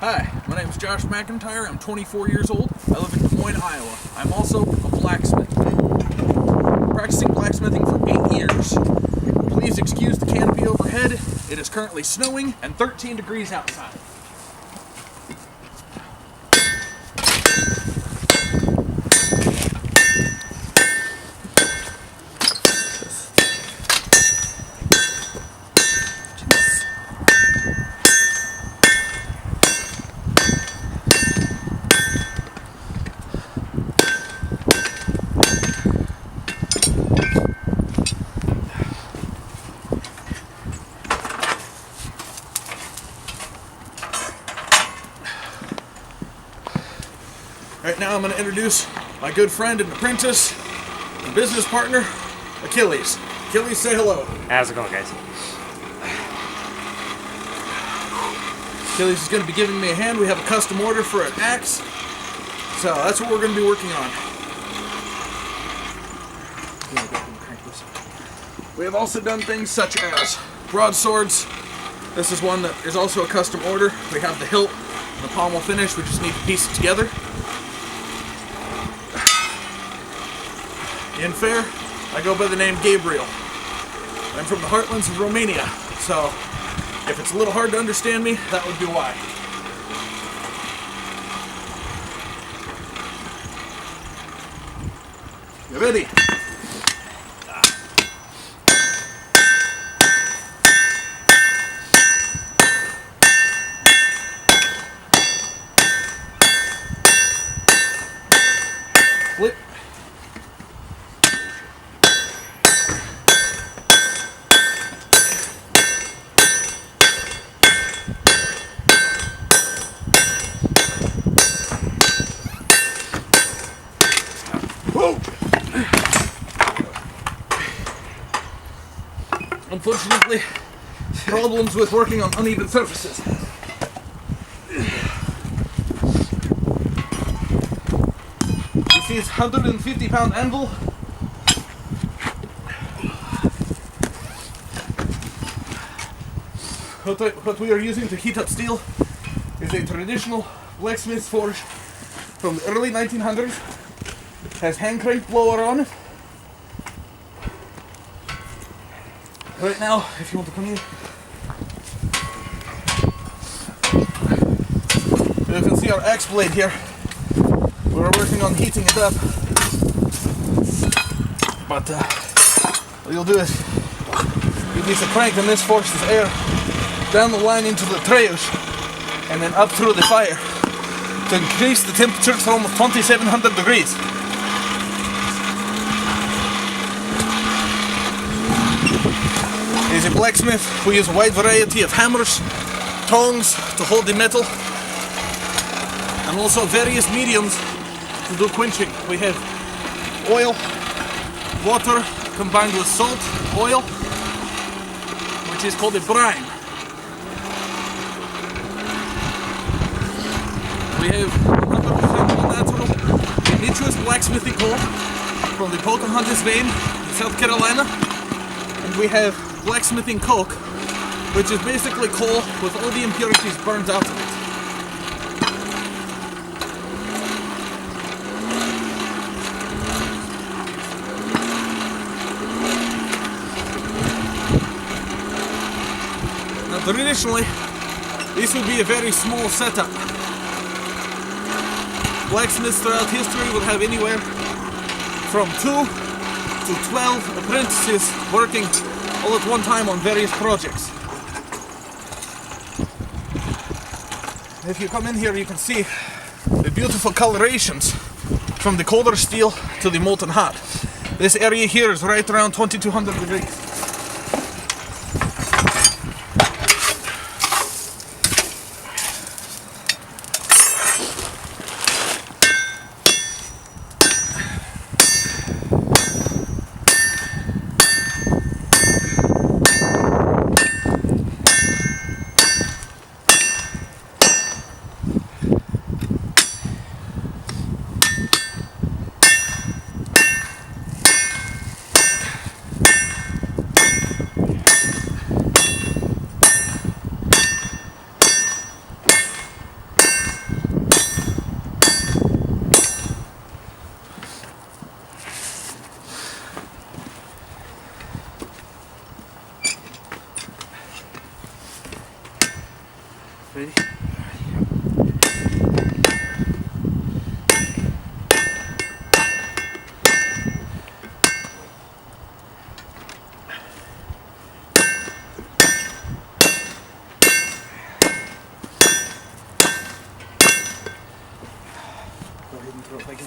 Hi, my name is Josh McIntyre. I'm 24 years old. I live in Des Moines, Iowa. I'm also a blacksmith. Practicing blacksmithing for 8 years. Please excuse the canopy overhead. It is currently snowing and 13 degrees outside. Right now I'm going to introduce my good friend and apprentice and business partner, Achilles. Achilles, say hello. How's it going, guys? Achilles is going to be giving me a hand. We have a custom order for an axe, so that's what we're going to be working on. We have also done things such as broadswords. This is one that is also a custom order. We have the hilt and the pommel finish. We just need to piece it together. In fair, I go by the name Gabriel. I'm from the heartlands of Romania, so if it's a little hard to understand me, that would be why. You ready? Flip. Unfortunately, problems with working on uneven surfaces. This is 150-pound anvil. What we are using to heat up steel is a traditional blacksmith's forge from the early 1900s. Has hand crank blower on it. Right now, if you want to come here, you can see our axe blade here. We're working on heating it up, but what you'll do is you use a crank and this forces air down the line into the trays and then up through the fire to increase the temperature to almost 2700 degrees. As a blacksmith, we use a wide variety of hammers, tongs to hold the metal, and also various mediums to do quenching. We have oil, water combined with salt, oil, which is called a brine. We have 100% natural indigenous blacksmithing coal from the Pocahontas vein in South Carolina, and we have blacksmithing coke, which is basically coal with all the impurities burned out of it. Now traditionally, this would be a very small setup. Blacksmiths throughout history would have anywhere from 2 to 12 apprentices working all at one time on various projects. If you come in here, you can see the beautiful colorations from the colder steel to the molten hot. This area here is right around 2200 degrees. Ready? Go ahead and throw it back in.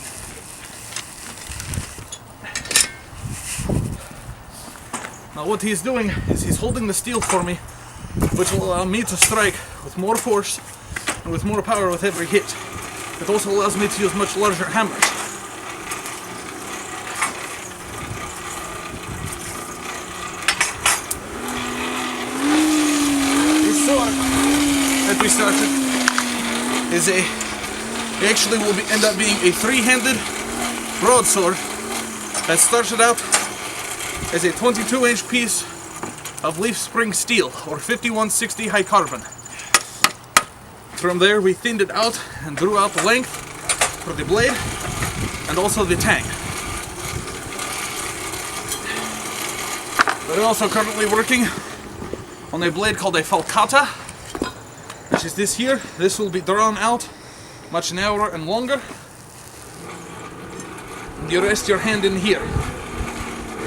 Now what he's doing is he's holding the steel for me, which will allow me to strike with more force and with more power with every hit. It also allows me to use much larger hammers. This sword that we started is actually will end up being a three-handed broadsword that started out as a 22-inch piece of leaf spring steel, or 5160 high carbon. From there we thinned it out and drew out the length for the blade and also the tang. We're also currently working on a blade called a falcata, which is this here. This will be drawn out much narrower and longer. You rest your hand in here.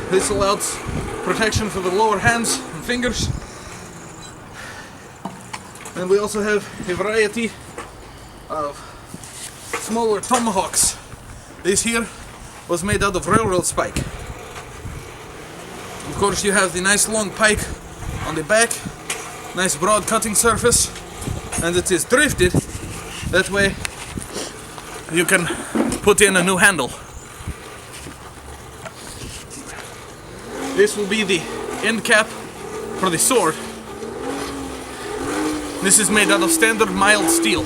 This allows protection for the lower hands and fingers. And we also have a variety of smaller tomahawks. This here was made out of railroad spike. Of course you have the nice long pike on the back, nice broad cutting surface, and it is drifted. That way you can put in a new handle. This will be the end cap for the sword. This is made out of standard mild steel.